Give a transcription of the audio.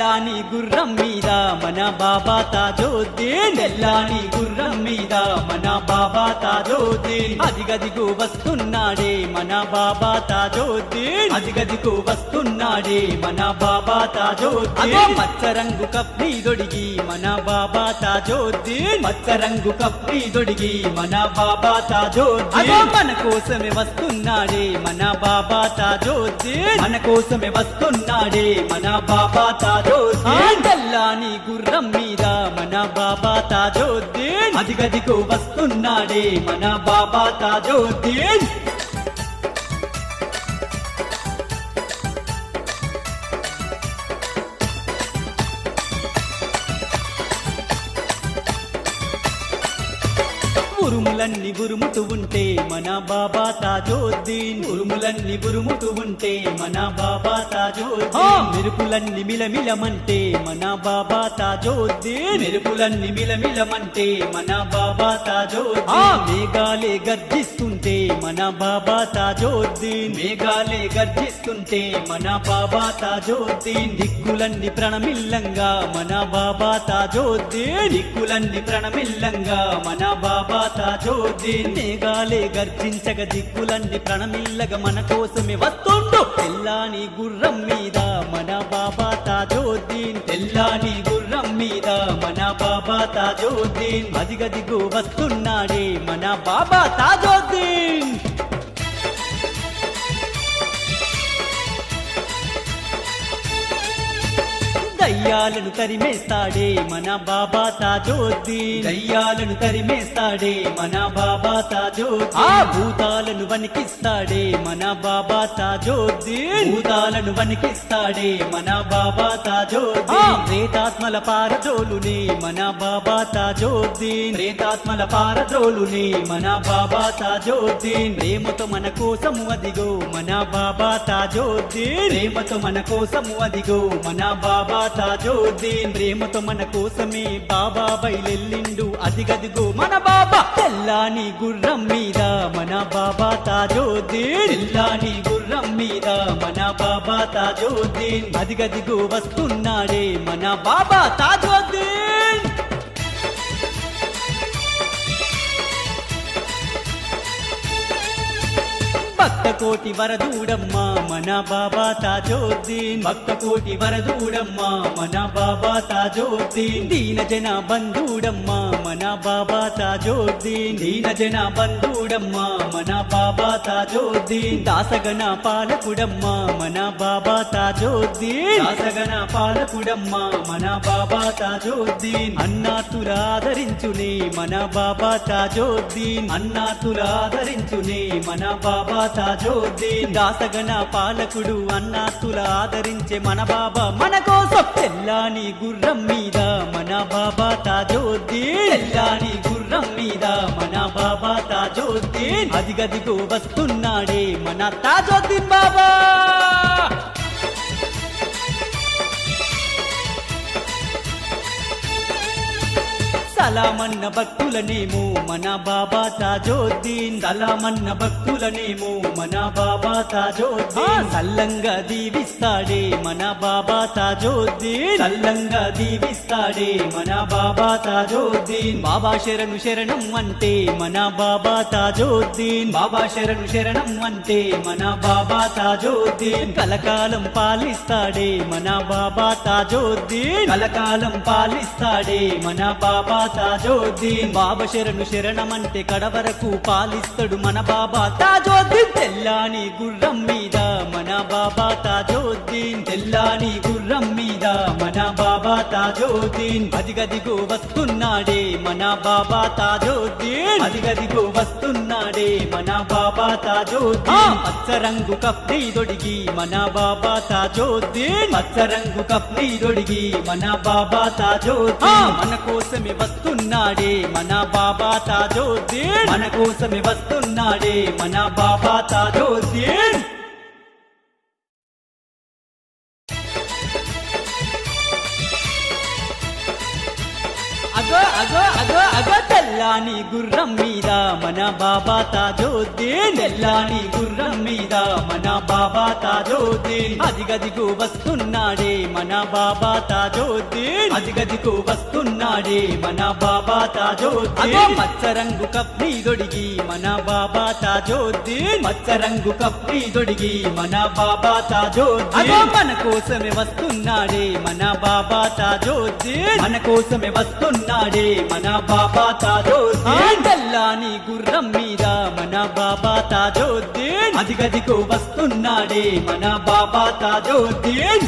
తెల్లాని గుర్రం మీద మన బాబా తాజుద్దీన్ తెల్లాని గుర్రం మీద మన బాబా తాజుద్దీన్ అదిగదిగో వస్తున్నాడే మన బాబా తాజుద్దీన్ అదిగదిగో వస్తున్నాడే మన బాబా తాజుద్దీన్ మచ్చరంగు కప్పి దొడిగి మన బాబా తాజుద్దీన్ మచ్చరంగు కప్పి దొడిగి మన బాబా తాజుద్దీన్ మన కోసమే వస్తున్నాడే మన బాబా తాజుద్దీన్ మన కోసమే వస్తున్నాడే మన బాబా తాజుద్దీన్ తెల్లాని గుర్రం మీద మన బాబా తాజుద్దీన్ అదిగదిగో వస్తున్నాడే మన బాబా తాజుద్దీన్ ఉరుములన్నీ ఉరుముతూ ఉంటే మన బాబా తాజుద్దీన్ ఉరుములన్నీ ఉరుముతూ ఉంటే మన బాబా తాజుద్దీన్ మెరుపులన్నీ మిలమిలమంటే మన బాబా తాజుద్దీన్ మెరుపులన్నీ మిలమిలమంటే మన బాబా తాజుద్దీన్ మేఘాలే గర్జిస్తుంటే మన బాబా తాజుద్దీన్ మేఘాలే గర్జిస్తుంటే మన బాబా తాజుద్దీన్ దిక్కులన్నీ ప్రణమిల్లంగా మన బాబా తాజుద్దీన్ దిక్కులన్నీ ప్రణమిల్లంగా మన బాబా తాజుద్దీన్ మేఘాలే గర్జించగ దిక్కులన్నీ ప్రణమిల్లగా మన కోసమే వస్తుండు తెల్లాని గుర్రం మీద మన బాబా తాజుద్దీన్ తెల్లాని గుర్రం మీద మన బాబా తాజుద్దీన్ అదిగదిగో వస్తున్నాడే మన బాబా తాజుద్దీన్ దయ్యాలను తరిమేస్తాడే మన బాబా తాజుద్దీన్ దయ్యాలను తరిమేస్తాడే మన బాబా తాజుద్దీన్ భూతాలను వణికిస్తాడే మన బాబా తాజుద్దీన్ భూతాలను వణికిస్తాడే మన బాబా తాజుద్దీన్ ప్రేతాత్మల పారజోలుని మన బాబా తాజుద్దీన్ ప్రేతాత్మల పారజోలుని మన బాబా తాజుద్దీన్ ప్రేమతో మన కోసము అదిగో మన బాబా తాజుద్దీన్ ప్రేమతో మన కోసము అదిగో మన బాబా తాజుద్దీన్ ప్రేమతో మన కోసమే బాబా బయలెల్లిండు అదిగదిగో మన బాబా తెల్లాని గుర్రం మీద మన బాబా తాజుద్దీన్ తెల్లాని గుర్రం మీద మన బాబా తాజుద్దీన్ అదిగదిగో వస్తున్నాడే మన బాబా తాజుద్దీన్ భక్త కోటి వరదూడమ్మా మన బాబా తాజుద్దీన్ భక్త కోటి వరదూడమ్మా మన బాబా తాజుద్దీన్ దీన జన బంధుడమ్మా మన బాబా తాజుద్దీన్ దీన జన బంధుడమ్మా మన బాబా తాజుద్దీన్ దాసగణ పాలకుడమ్మా మన బాబా తాజుద్దీన్ దాసగణ పాలకుడమ్మా మన బాబా తాజుద్దీన్ అన్నాతుల ఆదరించునే మన బాబా తాజుద్దీన్ అన్నాతుల ఆదరించునే మన బాబా తాజుద్దీన్ దాసగణ పాలకుడు అన్నాతుల ఆదరించే మన బాబా మన కోసం తెల్లాని గుర్రం మీద మన బాబా తాజుద్దీన్ తెల్లాని గుర్రం మీద మన బాబా తాజుద్దీన్ అదిగదిగో వస్తున్నాడే మన తాజుద్దీన్ బాబా సలామన్న భక్తులనేమో మన బాబా తాజుద్దీన్ సలామన్న భక్తులనేమో మన బాబా తాజుద్దీన్ సల్లంగా దీవిస్తాడే మన బాబా తాజుద్దీన్ సల్లంగా దీవిస్తాడే మన బాబా తాజుద్దీన్ బాబా శరణు శరణం అంటే మన బాబా తాజుద్దీన్ బాబా శరణు శరణం అంటే మన బాబా తాజుద్దీన్ కలకాలం పాలిస్తాడే మన బాబా తాజుద్దీన్ కలకాలం పాలిస్తాడే మన బాబా తాజుద్దీన్ బాబా శరణు శరణమంటే కడవరకు పాలిస్తాడు మన బాబా తాజుద్దీన్ తెల్లాని గుర్రం మీద మన బాబా తాజుద్దీన్ తెల్లాని గుర్రం మీద మన బాబా తాజుద్దీన్ అదిగదిగో వస్తున్నాడే మన బాబా తాజుద్దీన్ అదిగదిగో వస్తున్నాడే మన బాబా తాజుద్దీన్ పచ్చరంగు కప్పి దొడిగి మన బాబా తాజుద్దీన్ పచ్చరంగు కప్పి దొడిగి మన బాబా తాజుద్దీన్ మన కోసమే వస్తున్నాడే మన బాబా తాజుద్దీన్ మన కోసమే వస్తున్నాడే మన బాబా తాజుద్దీన్ అగో అగో అగో అగో తెల్ల తెల్లాని గుర్రం మీద మన బాబా తాజుద్దీన్ తెల్లాని గుర్రం మీద మన బాబా తాజుద్దీన్ అదిగదిగు వస్తున్నాడే మన బాబా తాజుద్దీన్ అదిగదిగు వస్తున్నాడే మన బాబా తాజుద్దీన్ మచ్చరంగు కప్ని దొడిగి మన బాబా తాజుద్దీన్ మచ్చరంగు కప్ని దొడిగి మన బాబా తాజుద్దీన్ మన కోసమే వస్తున్నాడే మన బాబా తాజుద్దీన్ మన కోసమే వస్తున్నాడే మన బాబా తాజుద్దీన్ తెల్లాని గుర్రం మీద మన బాబా తాజుద్దీన్ అదిగదిగో వస్తున్నాడే మన బాబా తాజుద్దీన్